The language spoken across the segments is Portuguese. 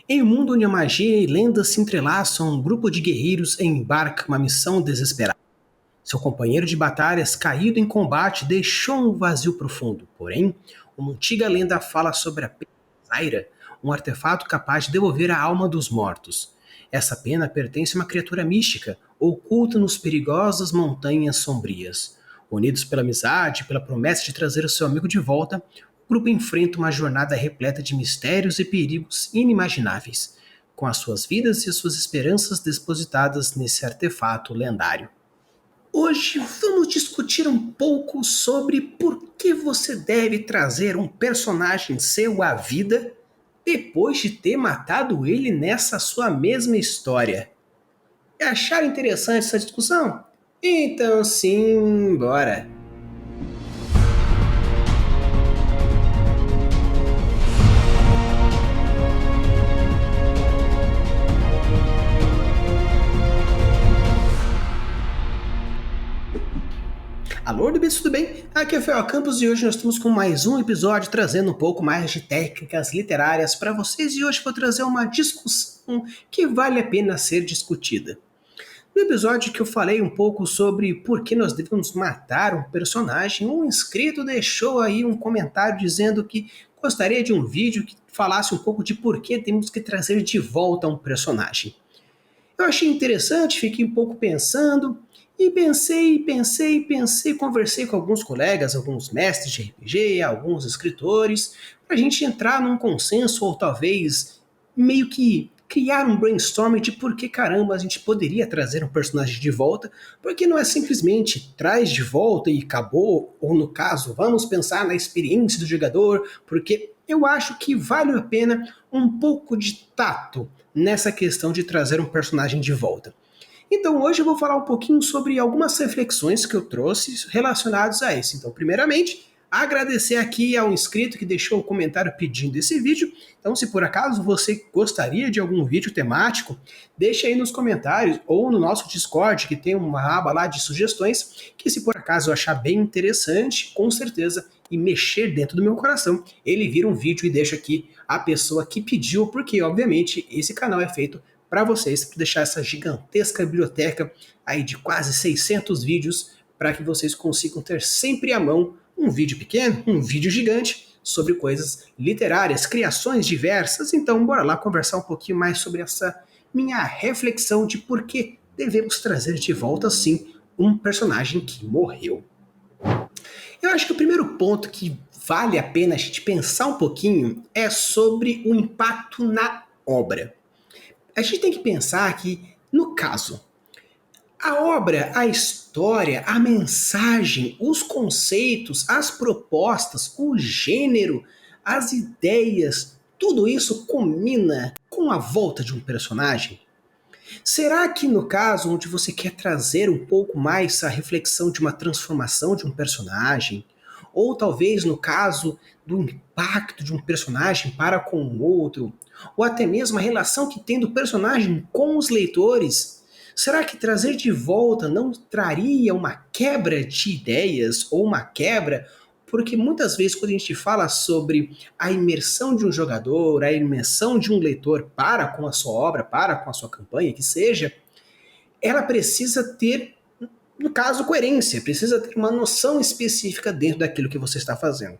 Em um mundo onde a magia e lendas se entrelaçam, um grupo de guerreiros embarca uma missão desesperada. Seu companheiro de batalhas, caído em combate, deixou um vazio profundo. Porém, uma antiga lenda fala sobre a pena Zaira, um artefato capaz de devolver a alma dos mortos. Essa pena pertence a uma criatura mística, oculta nos perigosas montanhas sombrias. Unidos pela amizade e pela promessa de trazer o seu amigo de volta, o grupo enfrenta uma jornada repleta de mistérios e perigos inimagináveis, com as suas vidas e as suas esperanças depositadas nesse artefato lendário. Hoje vamos discutir um pouco sobre por que você deve trazer um personagem seu à vida depois de ter matado ele nessa sua mesma história. Acharam interessante essa discussão? Então sim, bora! Alô, bebês, tudo bem? Aqui é o Fel Campos e hoje nós estamos com mais um episódio trazendo um pouco mais de técnicas literárias para vocês e hoje vou trazer uma discussão que vale a pena ser discutida. No episódio que eu falei um pouco sobre por que nós devemos matar um personagem, um inscrito deixou aí um comentário dizendo que gostaria de um vídeo que falasse um pouco de por que temos que trazer de volta um personagem. Eu achei interessante, fiquei um pouco pensando, e pensei, conversei com alguns colegas, alguns mestres de RPG, alguns escritores, para a gente entrar num consenso ou talvez meio que criar um brainstorming de por que caramba a gente poderia trazer um personagem de volta, porque não é simplesmente traz de volta e acabou, ou no caso, vamos pensar na experiência do jogador, porque eu acho que vale a pena um pouco de tato nessa questão de trazer um personagem de volta. Então hoje eu vou falar um pouquinho sobre algumas reflexões que eu trouxe relacionadas a isso. Então, primeiramente, agradecer aqui ao inscrito que deixou o comentário pedindo esse vídeo. Então, se por acaso você gostaria de algum vídeo temático, deixe aí nos comentários ou no nosso Discord, que tem uma aba lá de sugestões, que se por acaso eu achar bem interessante, com certeza, e mexer dentro do meu coração, ele vira um vídeo e deixa aqui a pessoa que pediu, porque obviamente esse canal é feito para vocês, para deixar essa gigantesca biblioteca aí de quase 600 vídeos, para que vocês consigam ter sempre à mão um vídeo pequeno, um vídeo gigante, sobre coisas literárias, criações diversas. Então, bora lá conversar um pouquinho mais sobre essa minha reflexão de por que devemos trazer de volta, sim, um personagem que morreu. Eu acho que o primeiro ponto que vale a pena a gente pensar um pouquinho é sobre o impacto na obra. A gente tem que pensar que, no caso, a obra, a história, a mensagem, os conceitos, as propostas, o gênero, as ideias, tudo isso combina com a volta de um personagem? Será que no caso onde você quer trazer um pouco mais a reflexão de uma transformação de um personagem, ou talvez no caso do impacto de um personagem para com o outro, ou até mesmo a relação que tem do personagem com os leitores, será que trazer de volta não traria uma quebra de ideias ou uma quebra? Porque muitas vezes quando a gente fala sobre a imersão de um jogador, a imersão de um leitor para com a sua obra, para com a sua campanha, que seja, ela precisa ter, no caso, coerência, precisa ter uma noção específica dentro daquilo que você está fazendo.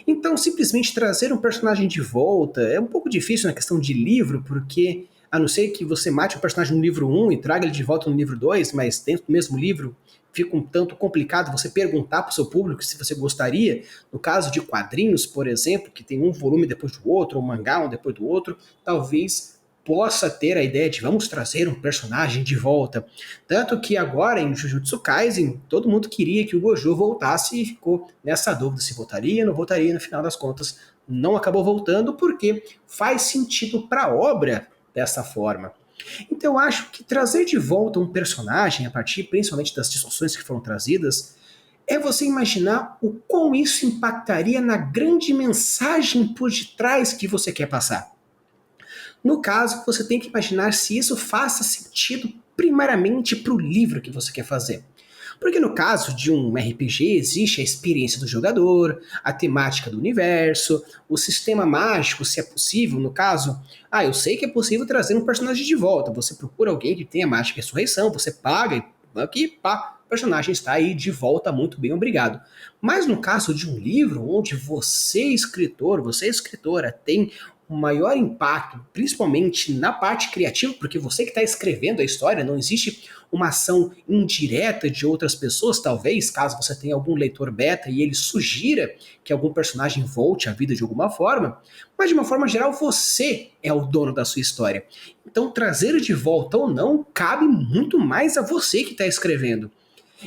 Então, simplesmente trazer um personagem de volta é um pouco difícil na questão de livro, porque a não ser que você mate o personagem no livro 1 e traga ele de volta no livro 2, mas dentro do mesmo livro fica um tanto complicado você perguntar para o seu público se você gostaria. No caso de quadrinhos, por exemplo, que tem um volume depois do outro, ou um mangá um depois do outro, talvez possa ter a ideia de vamos trazer um personagem de volta. Tanto que agora em Jujutsu Kaisen, todo mundo queria que o Gojo voltasse e ficou nessa dúvida se voltaria ou não voltaria. No final das contas, não acabou voltando porque faz sentido para a obra dessa forma. Então eu acho que trazer de volta um personagem, a partir principalmente das discussões que foram trazidas, é você imaginar o quão isso impactaria na grande mensagem por detrás que você quer passar. No caso, você tem que imaginar se isso faça sentido primariamente para o livro que você quer fazer. Porque no caso de um RPG existe a experiência do jogador, a temática do universo, o sistema mágico, se é possível, no caso, eu sei que é possível trazer um personagem de volta. Você procura alguém que tenha mágica e ressurreição, você paga e aqui, pá, o personagem está aí de volta, muito bem, obrigado. Mas no caso de um livro onde você, escritor, você, escritora, tem um maior impacto, principalmente na parte criativa, porque você que está escrevendo a história, não existe uma ação indireta de outras pessoas, talvez, caso você tenha algum leitor beta e ele sugira que algum personagem volte à vida de alguma forma, mas de uma forma geral você é o dono da sua história. Então trazer de volta ou não cabe muito mais a você que está escrevendo.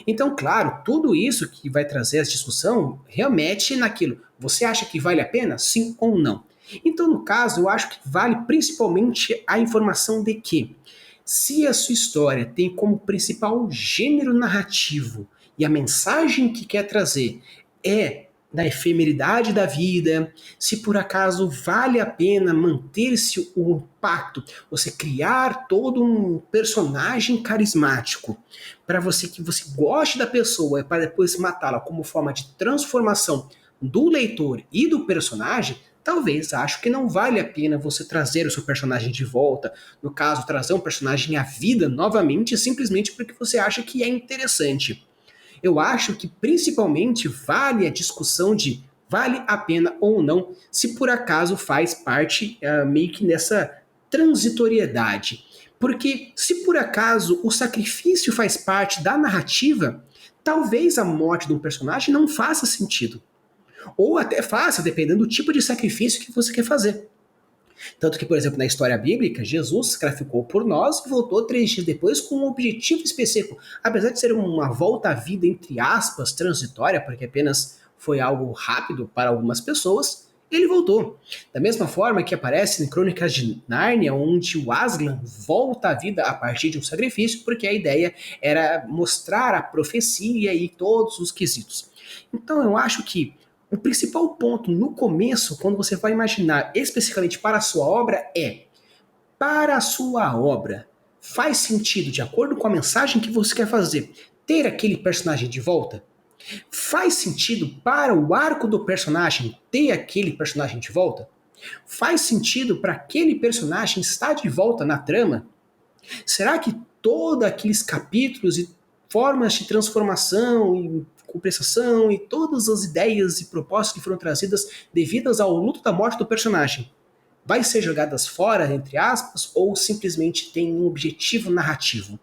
Então, claro, tudo isso que vai trazer essa discussão remete naquilo. Você acha que vale a pena? Sim ou não? Então, no caso, eu acho que vale principalmente a informação de que, se a sua história tem como principal gênero narrativo e a mensagem que quer trazer é da efemeridade da vida, se por acaso vale a pena manter-se o impacto, você criar todo um personagem carismático para você que você goste da pessoa e para depois matá-la como forma de transformação do leitor e do personagem, talvez acho que não vale a pena você trazer o seu personagem de volta, no caso, trazer um personagem à vida novamente, simplesmente porque você acha que é interessante. Eu acho que principalmente vale a discussão de vale a pena ou não, se por acaso faz parte meio que nessa transitoriedade. Porque se por acaso o sacrifício faz parte da narrativa, talvez a morte de um personagem não faça sentido. Ou até faça, dependendo do tipo de sacrifício que você quer fazer. Tanto que, por exemplo, na história bíblica, Jesus sacrificou por nós e voltou 3 dias depois com um objetivo específico. Apesar de ser uma volta à vida, entre aspas, transitória, porque apenas foi algo rápido para algumas pessoas, ele voltou. Da mesma forma que aparece em Crônicas de Nárnia, onde o Aslan volta à vida a partir de um sacrifício, porque a ideia era mostrar a profecia e todos os quesitos. Então eu acho que o principal ponto no começo, quando você vai imaginar especificamente para a sua obra, é: para a sua obra, faz sentido, de acordo com a mensagem que você quer fazer, ter aquele personagem de volta? Faz sentido para o arco do personagem ter aquele personagem de volta? Faz sentido para aquele personagem estar de volta na trama? Será que todos aqueles capítulos e formas de transformação e compensação e todas as ideias e propostas que foram trazidas devidas ao luto da morte do personagem vai ser jogadas fora, entre aspas, ou simplesmente tem um objetivo narrativo?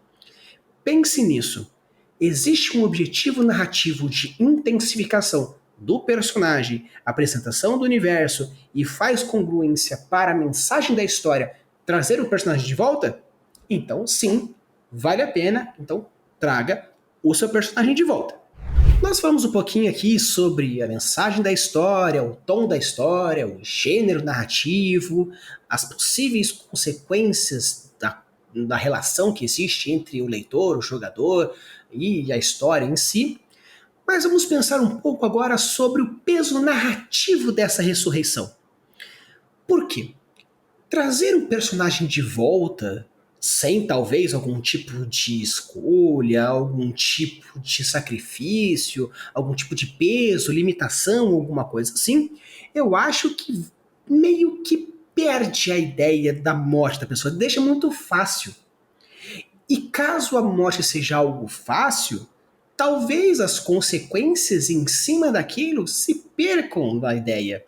Pense nisso. Existe um objetivo narrativo de intensificação do personagem, apresentação do universo e faz congruência para a mensagem da história trazer o personagem de volta? Então, sim, vale a pena. Então, traga o seu personagem de volta. Nós falamos um pouquinho aqui sobre a mensagem da história, o tom da história, o gênero narrativo, as possíveis consequências da relação que existe entre o leitor, o jogador e a história em si. Mas vamos pensar um pouco agora sobre o peso narrativo dessa ressurreição. Por quê? Trazer um personagem de volta sem talvez algum tipo de escolha, algum tipo de sacrifício, algum tipo de peso, limitação, alguma coisa assim, eu acho que meio que perde a ideia da morte da pessoa, deixa muito fácil. E caso a morte seja algo fácil, talvez as consequências em cima daquilo se percam da ideia.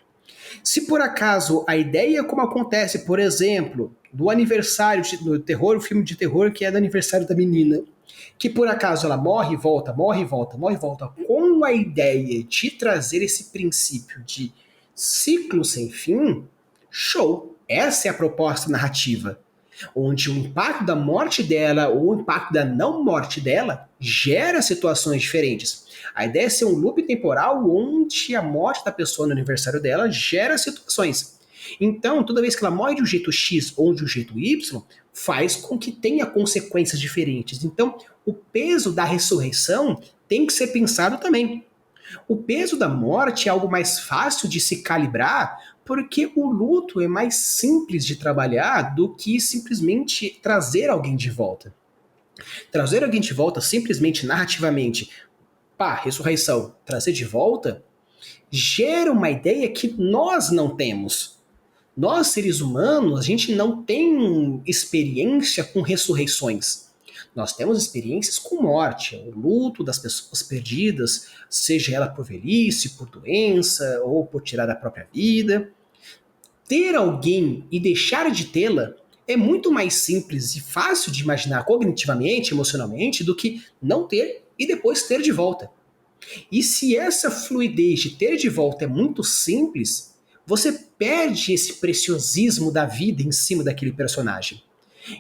Se por acaso a ideia como acontece, por exemplo, do aniversário do terror, o filme de terror que é do aniversário da menina, que por acaso ela morre e volta, morre e volta, morre e volta, com a ideia de trazer esse princípio de ciclo sem fim, show! Essa é a proposta narrativa, onde o impacto da morte dela ou o impacto da não morte dela gera situações diferentes. A ideia é ser um loop temporal onde a morte da pessoa no aniversário dela gera situações. Então, toda vez que ela morre de um jeito X ou de um jeito Y, faz com que tenha consequências diferentes. Então, o peso da ressurreição tem que ser pensado também. O peso da morte é algo mais fácil de se calibrar, porque o luto é mais simples de trabalhar do que simplesmente trazer alguém de volta. Trazer alguém de volta simplesmente narrativamente, pá, ressurreição, trazer de volta, gera uma ideia que nós não temos. Nós, seres humanos, a gente não tem experiência com ressurreições. Nós temos experiências com morte, o luto das pessoas perdidas, seja ela por velhice, por doença ou por tirar a própria vida. Ter alguém e deixar de tê-la é muito mais simples e fácil de imaginar cognitivamente, emocionalmente, do que não ter e depois ter de volta. E se essa fluidez de ter de volta é muito simples, você perde esse preciosismo da vida em cima daquele personagem.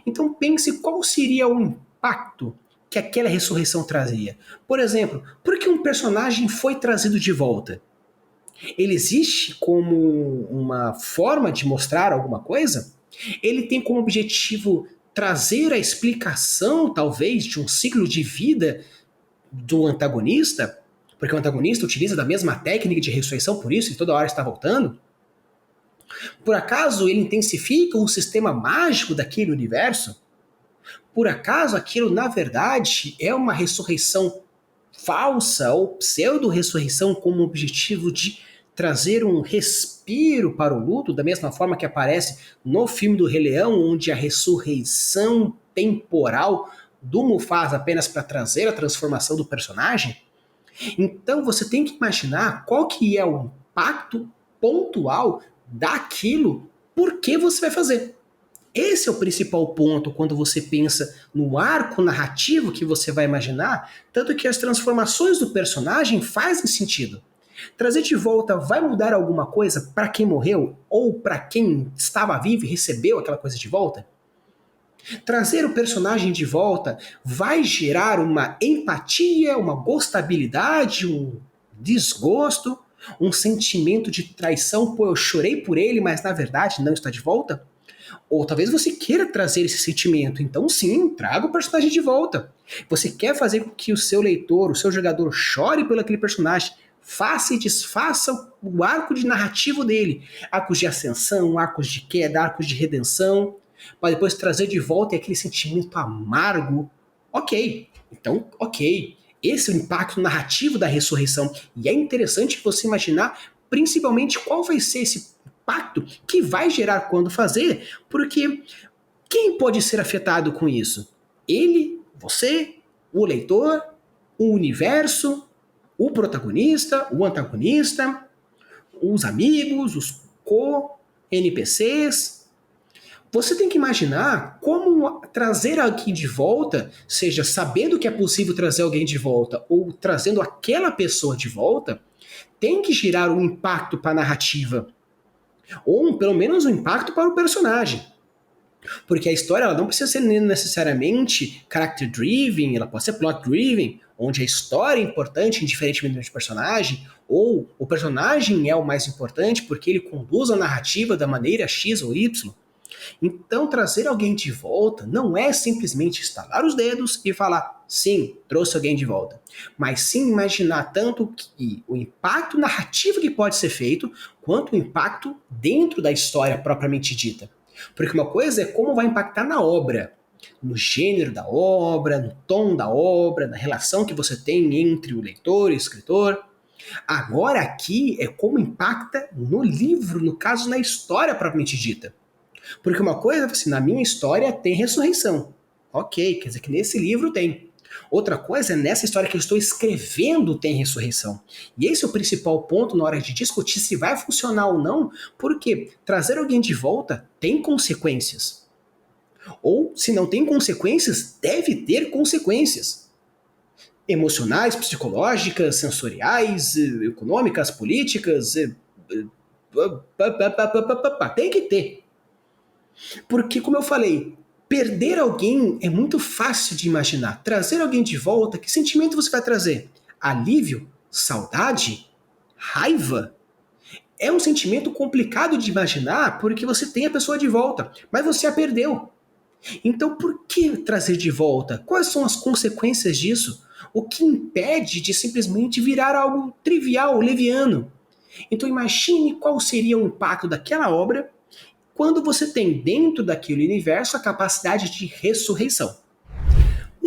Então pense qual seria o impacto que aquela ressurreição trazia. Por exemplo, por que um personagem foi trazido de volta? Ele existe como uma forma de mostrar alguma coisa? Ele tem como objetivo trazer a explicação, talvez, de um ciclo de vida do antagonista? Porque o antagonista utiliza da mesma técnica de ressurreição, por isso ele toda hora está voltando? Por acaso ele intensifica o sistema mágico daquele universo? Por acaso aquilo, na verdade, é uma ressurreição falsa ou pseudo-ressurreição com o objetivo de trazer um respiro para o luto, da mesma forma que aparece no filme do Rei Leão, onde a ressurreição temporal do Mufasa apenas para trazer a transformação do personagem? Então você tem que imaginar qual que é o impacto pontual daquilo, por que você vai fazer. Esse é o principal ponto quando você pensa no arco narrativo que você vai imaginar, tanto que as transformações do personagem fazem sentido. Trazer de volta vai mudar alguma coisa para quem morreu ou para quem estava vivo e recebeu aquela coisa de volta? Trazer o personagem de volta vai gerar uma empatia, uma gostabilidade, um desgosto, um sentimento de traição, pô, eu chorei por ele, mas na verdade não está de volta? Ou talvez você queira trazer esse sentimento, então sim, traga o personagem de volta. Você quer fazer com que o seu leitor, o seu jogador chore pelo aquele personagem, faça e desfaça o arco de narrativo dele. Arcos de ascensão, arcos de queda, arcos de redenção, para depois trazer de volta aquele sentimento amargo. Ok, então ok. Esse é o impacto narrativo da ressurreição. E é interessante você imaginar principalmente qual vai ser esse impacto que vai gerar quando fazer, porque quem pode ser afetado com isso? Ele, você, o leitor, o universo, o protagonista, o antagonista, os amigos, os co-NPCs. Você tem que imaginar como trazer alguém de volta, seja sabendo que é possível trazer alguém de volta ou trazendo aquela pessoa de volta, tem que gerar um impacto para a narrativa. Ou pelo menos um impacto para o personagem. Porque a história ela não precisa ser necessariamente character-driven, ela pode ser plot-driven, onde a história é importante, indiferentemente do personagem, ou o personagem é o mais importante porque ele conduz a narrativa da maneira X ou Y. Então, trazer alguém de volta não é simplesmente estalar os dedos e falar, sim, trouxe alguém de volta. Mas sim imaginar tanto que o impacto narrativo que pode ser feito, quanto o impacto dentro da história propriamente dita. Porque uma coisa é como vai impactar na obra, no gênero da obra, no tom da obra, na relação que você tem entre o leitor e o escritor. Agora aqui é como impacta no livro, no caso na história propriamente dita. Porque uma coisa, assim, na minha história tem ressurreição. Ok, quer dizer que nesse livro tem. Outra coisa é nessa história que eu estou escrevendo tem ressurreição. E esse é o principal ponto na hora de discutir se vai funcionar ou não, porque trazer alguém de volta tem consequências. Ou, se não tem consequências, deve ter consequências. Emocionais, psicológicas, sensoriais, econômicas, políticas. Tem que ter. Porque, como eu falei, perder alguém é muito fácil de imaginar. Trazer alguém de volta, que sentimento você vai trazer? Alívio? Saudade? Raiva? É um sentimento complicado de imaginar porque você tem a pessoa de volta, mas você a perdeu. Então, por que trazer de volta? Quais são as consequências disso? O que impede de simplesmente virar algo trivial, leviano? Então, imagine qual seria o impacto daquela obra quando você tem dentro daquele universo a capacidade de ressurreição.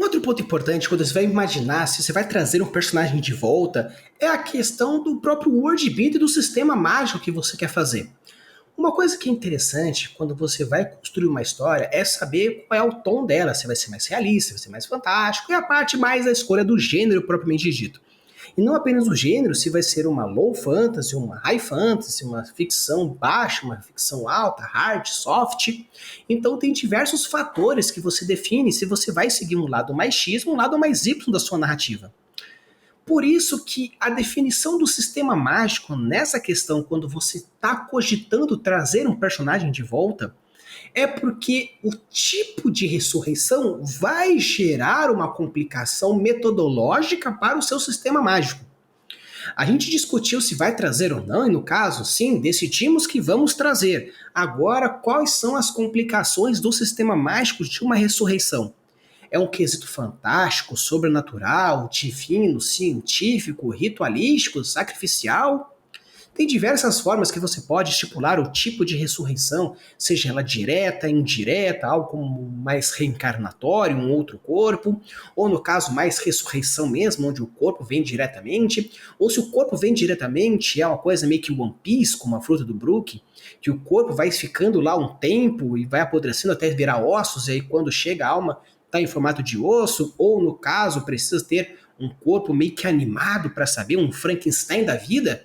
Um outro ponto importante quando você vai imaginar se você vai trazer um personagem de volta é a questão do próprio world building do sistema mágico que você quer fazer. Uma coisa que é interessante quando você vai construir uma história é saber qual é o tom dela, se vai ser mais realista, se vai ser mais fantástico, e a parte mais da escolha do gênero propriamente dito. E não apenas o gênero, se vai ser uma low fantasy, uma high fantasy, uma ficção baixa, uma ficção alta, hard, soft. Então tem diversos fatores que você define se você vai seguir um lado mais X ou um lado mais Y da sua narrativa. Por isso que a definição do sistema mágico nessa questão, quando você está cogitando trazer um personagem de volta, é porque o tipo de ressurreição vai gerar uma complicação metodológica para o seu sistema mágico. A gente discutiu se vai trazer ou não, e no caso, sim, decidimos que vamos trazer. Agora, quais são as complicações do sistema mágico de uma ressurreição? É um quesito fantástico, sobrenatural, divino, científico, ritualístico, sacrificial? Tem diversas formas que você pode estipular o tipo de ressurreição, seja ela direta, indireta, algo como mais reencarnatório, um outro corpo, ou no caso mais ressurreição mesmo, onde o corpo vem diretamente, ou se o corpo vem diretamente é uma coisa meio que One Piece, como a fruta do Brook, que o corpo vai ficando lá um tempo e vai apodrecendo até virar ossos, e aí quando chega a alma está em formato de osso, ou no caso precisa ter um corpo meio que animado para saber, um Frankenstein da vida.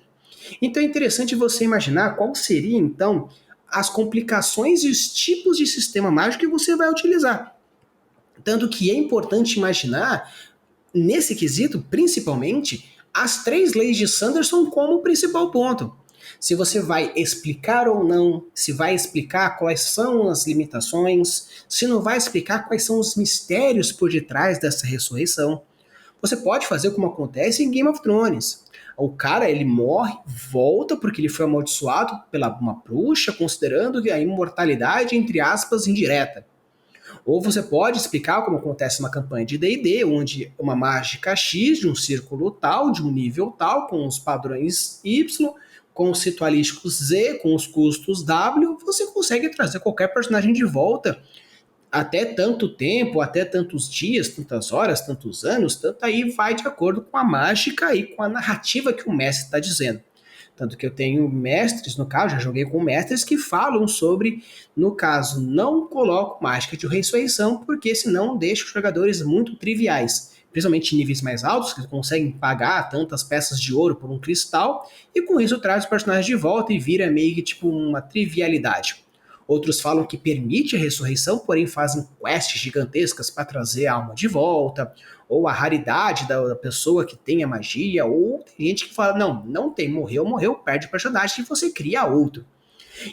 Então é interessante você imaginar qual seria, então, as complicações e os tipos de sistema mágico que você vai utilizar. Tanto que é importante imaginar, nesse quesito, principalmente, as 3 leis de Sanderson como o principal ponto. Se você vai explicar ou não, se vai explicar quais são as limitações, se não vai explicar quais são os mistérios por detrás dessa ressurreição. Você pode fazer como acontece em Game of Thrones. O cara, ele morre, volta porque ele foi amaldiçoado pela uma bruxa, considerando a imortalidade, entre aspas, indireta. Ou você pode explicar como acontece uma campanha de D&D, onde uma mágica X, de um círculo tal, de um nível tal, com os padrões Y, com os ritualísticos Z, com os custos W, você consegue trazer qualquer personagem de volta até tanto tempo, até tantos dias, tantas horas, tantos anos, tanto aí vai de acordo com a mágica e com a narrativa que o mestre está dizendo. Tanto que eu tenho mestres, no caso, já joguei com mestres que falam sobre, no caso, não coloco mágica de ressurreição, porque senão deixa os jogadores muito triviais. Principalmente em níveis mais altos, que conseguem pagar tantas peças de ouro por um cristal, e com isso traz os personagens de volta e vira meio que tipo uma trivialidade. Outros falam que permite a ressurreição, porém fazem quests gigantescas para trazer a alma de volta, ou a raridade da pessoa que tem a magia, ou tem gente que fala, não tem, morreu, perde o personagem e você cria outro.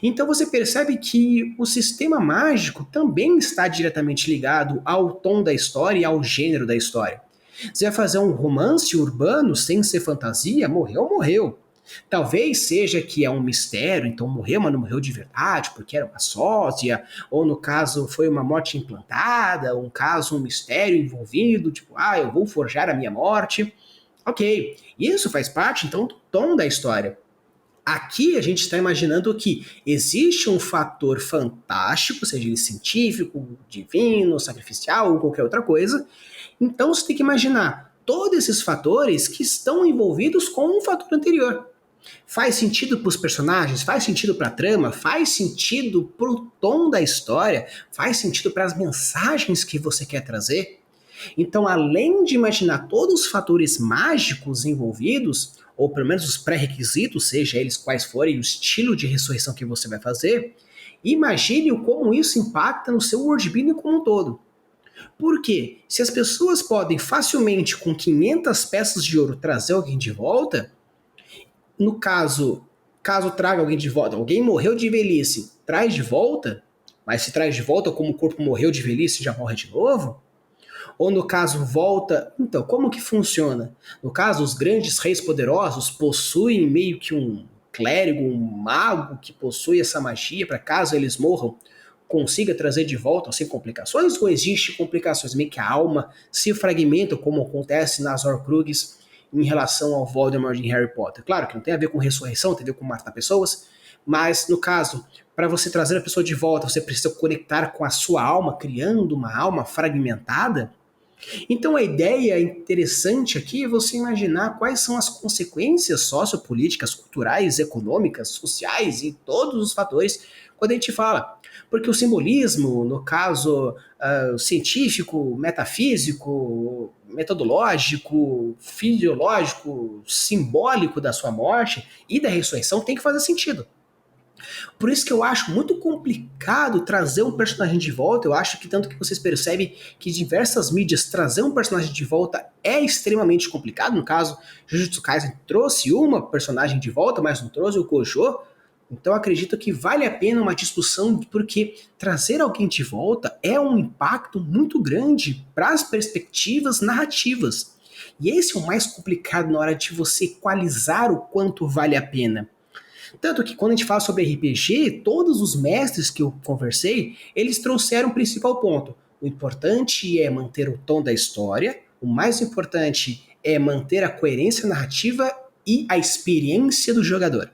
Então você percebe que o sistema mágico também está diretamente ligado ao tom da história e ao gênero da história. Você vai fazer um romance urbano sem ser fantasia, morreu. Talvez seja que é um mistério, então morreu, mas não morreu de verdade, porque era uma sósia, ou no caso foi uma morte implantada, um caso, um mistério envolvido, tipo, eu vou forjar a minha morte. Ok, isso faz parte então do tom da história. Aqui a gente está imaginando que existe um fator fantástico, seja ele científico, divino, sacrificial ou qualquer outra coisa. Então você tem que imaginar todos esses fatores que estão envolvidos com um fator anterior. Faz sentido para os personagens? Faz sentido para a trama? Faz sentido para o tom da história? Faz sentido para as mensagens que você quer trazer? Então, além de imaginar todos os fatores mágicos envolvidos, ou pelo menos os pré-requisitos, seja eles quais forem, o estilo de ressurreição que você vai fazer, imagine como isso impacta no seu worldbuilding como um todo. Por quê? Se as pessoas podem facilmente, com 500 peças de ouro, trazer alguém de volta, no caso traga alguém de volta, alguém morreu de velhice, traz de volta, mas se traz de volta como o corpo morreu de velhice já morre de novo? Ou no caso volta, então como que funciona? No caso, os grandes reis poderosos possuem meio que um clérigo, um mago que possui essa magia para caso eles morram, consiga trazer de volta sem complicações? Ou existe complicações, meio que a alma se fragmenta, como acontece nas Horcruxes em relação ao Voldemort em Harry Potter? Claro que não tem a ver com ressurreição, tem a ver com matar pessoas, mas no caso, para você trazer a pessoa de volta, você precisa conectar com a sua alma, criando uma alma fragmentada. Então a ideia interessante aqui é você imaginar quais são as consequências sociopolíticas, culturais, econômicas, sociais e todos os fatores quando a gente fala. Porque o simbolismo, no caso científico, metafísico, metodológico, fisiológico, simbólico da sua morte e da ressurreição tem que fazer sentido. Por isso que eu acho muito complicado trazer um personagem de volta. Eu acho que tanto que vocês percebem que diversas mídias trazer um personagem de volta é extremamente complicado. No caso, Jujutsu Kaisen trouxe uma personagem de volta, mas não trouxe o Gojo. Então acredito que vale a pena uma discussão, porque trazer alguém de volta é um impacto muito grande para as perspectivas narrativas. E esse é o mais complicado na hora de você equalizar o quanto vale a pena. Tanto que quando a gente fala sobre RPG, todos os mestres que eu conversei, eles trouxeram o principal ponto. O importante é manter o tom da história, o mais importante é manter a coerência narrativa e a experiência do jogador.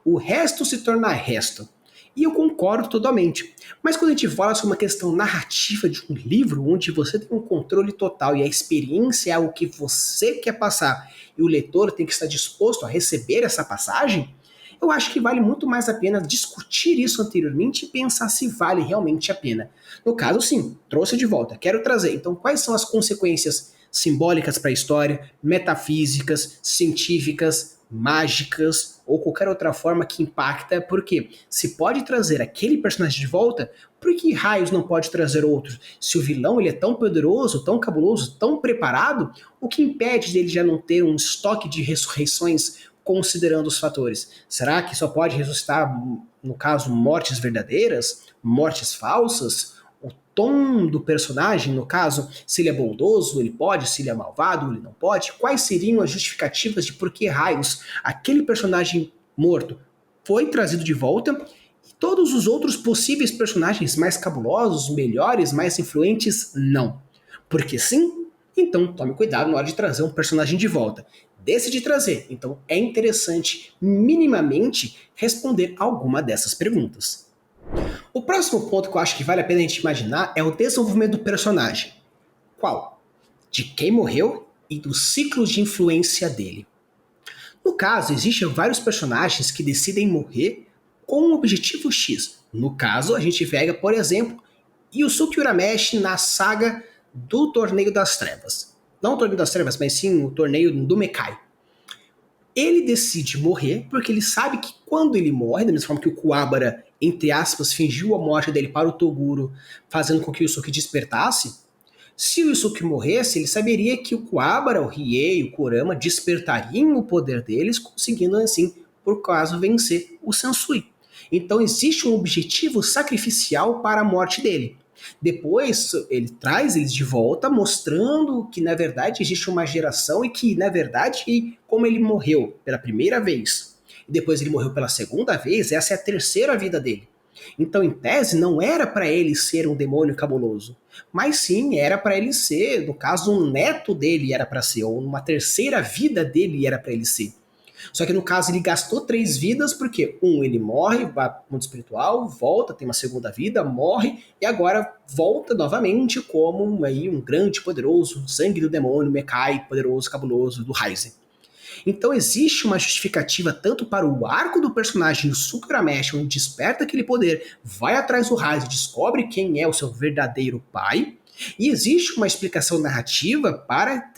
O resto se torna resto. E eu concordo totalmente. Mas quando a gente fala sobre uma questão narrativa de um livro, onde você tem um controle total e a experiência é algo que você quer passar e o leitor tem que estar disposto a receber essa passagem, eu acho que vale muito mais a pena discutir isso anteriormente e pensar se vale realmente a pena. No caso, sim, trouxe de volta, quero trazer. Então, quais são as consequências simbólicas para a história, metafísicas, científicas, mágicas ou qualquer outra forma que impacta? Porque se pode trazer aquele personagem de volta, por que raios não pode trazer outros? Se o vilão ele é tão poderoso, tão cabuloso, tão preparado, o que impede dele já não ter um estoque de ressurreições considerando os fatores? Será que só pode ressuscitar, no caso, mortes verdadeiras, mortes falsas? O tom do personagem, no caso, se ele é bondoso, ele pode, se ele é malvado, ele não pode? Quais seriam as justificativas de por que raios aquele personagem morto foi trazido de volta e todos os outros possíveis personagens mais cabulosos, melhores, mais influentes, não? Porque sim? Então tome cuidado na hora de trazer um personagem de volta. Decide trazer, então é interessante minimamente responder alguma dessas perguntas. O próximo ponto que eu acho que vale a pena a gente imaginar é o desenvolvimento do personagem. Qual? De quem morreu e dos ciclos de influência dele. No caso, existem vários personagens que decidem morrer com um objetivo X. No caso, a gente pega, por exemplo, Yusuke Urameshi na saga do Torneio das Trevas. Não o Torneio das Trevas, mas sim o Torneio do Mekai. Ele decide morrer porque ele sabe que quando ele morre, da mesma forma que o Kuwabara, entre aspas, fingiu a morte dele para o Toguro, fazendo com que o Yusuke despertasse, se o Yusuke morresse, ele saberia que o Kuwabara, o Riei e o Kurama despertariam o poder deles, conseguindo assim, por caso, vencer o Sansui. Então existe um objetivo sacrificial para a morte dele. Depois ele traz eles de volta, mostrando que na verdade existe uma geração e que na verdade, como ele morreu pela primeira vez e depois ele morreu pela segunda vez, essa é a terceira vida dele. Então, em tese, não era para ele ser um demônio cabuloso, mas sim era para ele ser, no caso, um neto dele era para ser, ou uma terceira vida dele era para ele ser. Só que no caso ele gastou 3 vidas, porque ele morre, vai para o mundo espiritual, volta, tem uma segunda vida, morre, e agora volta novamente como aí, um grande, poderoso, sangue do demônio, Mekai, poderoso, cabuloso, do Raizen. Então existe uma justificativa tanto para o arco do personagem Yusuke Urameshi, onde desperta aquele poder, vai atrás do Raizen, descobre quem é o seu verdadeiro pai, e existe uma explicação narrativa para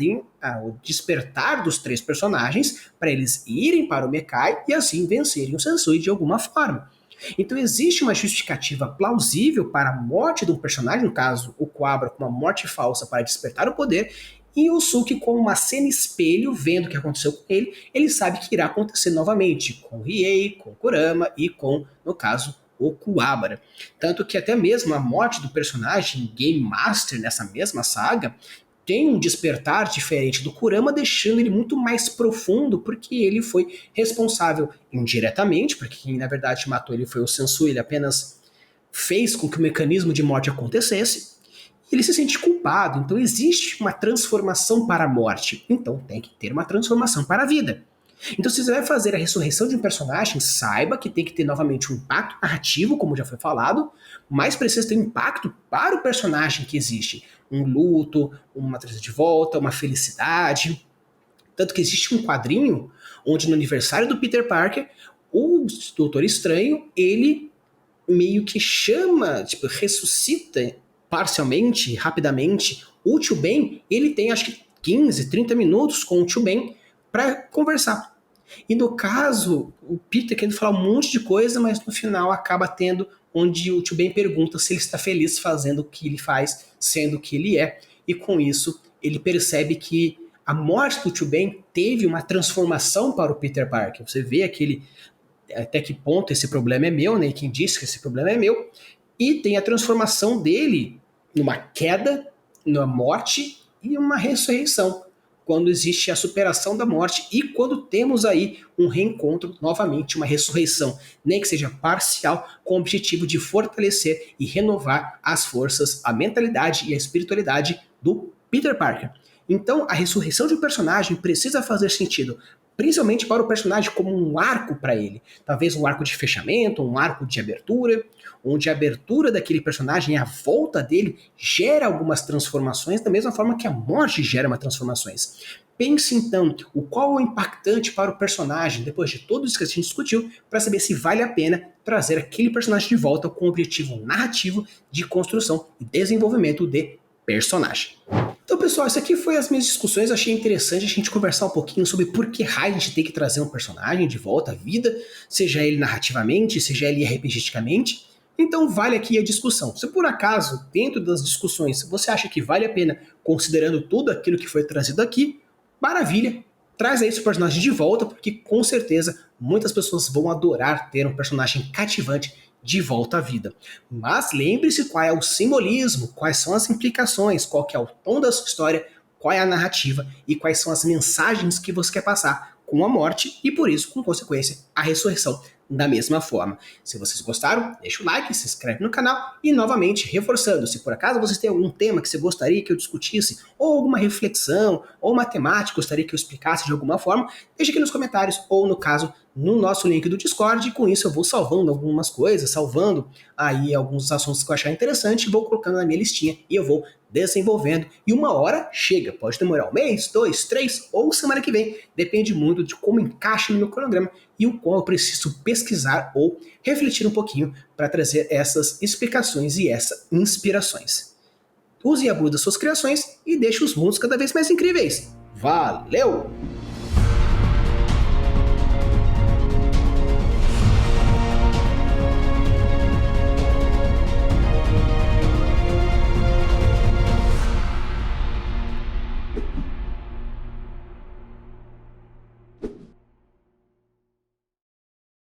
o despertar dos 3 personagens, para eles irem para o Mekai e assim vencerem o Sansui de alguma forma. Então existe uma justificativa plausível para a morte de um personagem, no caso o Kuwabara com uma morte falsa para despertar o poder, e o Suki com uma cena espelho, vendo o que aconteceu com ele sabe que irá acontecer novamente com o Riei, com o Kurama e com, no caso, o Kuwabara. Tanto que até mesmo a morte do personagem Game Master nessa mesma saga tem um despertar diferente do Kurama, deixando ele muito mais profundo, porque ele foi responsável indiretamente, porque quem na verdade matou ele foi o Sansui, ele apenas fez com que o mecanismo de morte acontecesse, e ele se sente culpado. Então existe uma transformação para a morte, então tem que ter uma transformação para a vida. Então, se você vai fazer a ressurreição de um personagem, saiba que tem que ter novamente um impacto narrativo, como já foi falado, mas precisa ter um impacto para o personagem que existe. Um luto, uma trazida de volta, uma felicidade. Tanto que existe um quadrinho onde no aniversário do Peter Parker, o Doutor Estranho, ele meio que chama, tipo, ressuscita parcialmente, rapidamente, o Tio Ben. Ele tem acho que 15, 30 minutos com o Tio Ben para conversar. E no caso, o Peter querendo falar um monte de coisa, mas no final acaba tendo onde o Tio Ben pergunta se ele está feliz fazendo o que ele faz, sendo o que ele é. E com isso, ele percebe que a morte do Tio Ben teve uma transformação para o Peter Parker. Você vê aquele até que ponto esse problema é meu, né? E quem disse que esse problema é meu. E tem a transformação dele numa queda, numa morte e uma ressurreição, quando existe a superação da morte e quando temos aí um reencontro, novamente uma ressurreição, nem que seja parcial, com o objetivo de fortalecer e renovar as forças, a mentalidade e a espiritualidade do Peter Parker. Então, a ressurreição de um personagem precisa fazer sentido, principalmente para o personagem como um arco para ele. Talvez um arco de fechamento, um arco de abertura, onde a abertura daquele personagem, a volta dele, gera algumas transformações, da mesma forma que a morte gera uma transformações. Pense então o qual é o impactante para o personagem, depois de tudo isso que a gente discutiu, para saber se vale a pena trazer aquele personagem de volta com o objetivo narrativo de construção e desenvolvimento de personagem. Então, pessoal, isso aqui foi as minhas discussões. Eu achei interessante a gente conversar um pouquinho sobre por que raio a gente tem que trazer um personagem de volta à vida, seja ele narrativamente, seja ele RPGisticamente. Então, vale aqui a discussão. Se por acaso, dentro das discussões, você acha que vale a pena, considerando tudo aquilo que foi trazido aqui, maravilha, traz aí esse personagem de volta, porque com certeza muitas pessoas vão adorar ter um personagem cativante de volta à vida. Mas lembre-se qual é o simbolismo, quais são as implicações, qual que é o tom da sua história, qual é a narrativa e quais são as mensagens que você quer passar com a morte e, por isso, com consequência, a ressurreição da mesma forma. Se vocês gostaram, deixa o like, se inscreve no canal e, novamente, reforçando, se por acaso vocês têm algum tema que você gostaria que eu discutisse, ou alguma reflexão, ou uma temática que gostaria que eu explicasse de alguma forma, deixa aqui nos comentários, ou no caso, no nosso link do Discord, e com isso eu vou salvando algumas coisas, salvando aí alguns assuntos que eu achar interessante, vou colocando na minha listinha e eu vou desenvolvendo, e uma hora chega, pode demorar um mês, 2, 3 ou semana que vem, depende muito de como encaixa no meu cronograma e o qual eu preciso pesquisar ou refletir um pouquinho para trazer essas explicações e essas inspirações. Use e abude das suas criações e deixe os mundos cada vez mais incríveis. Valeu!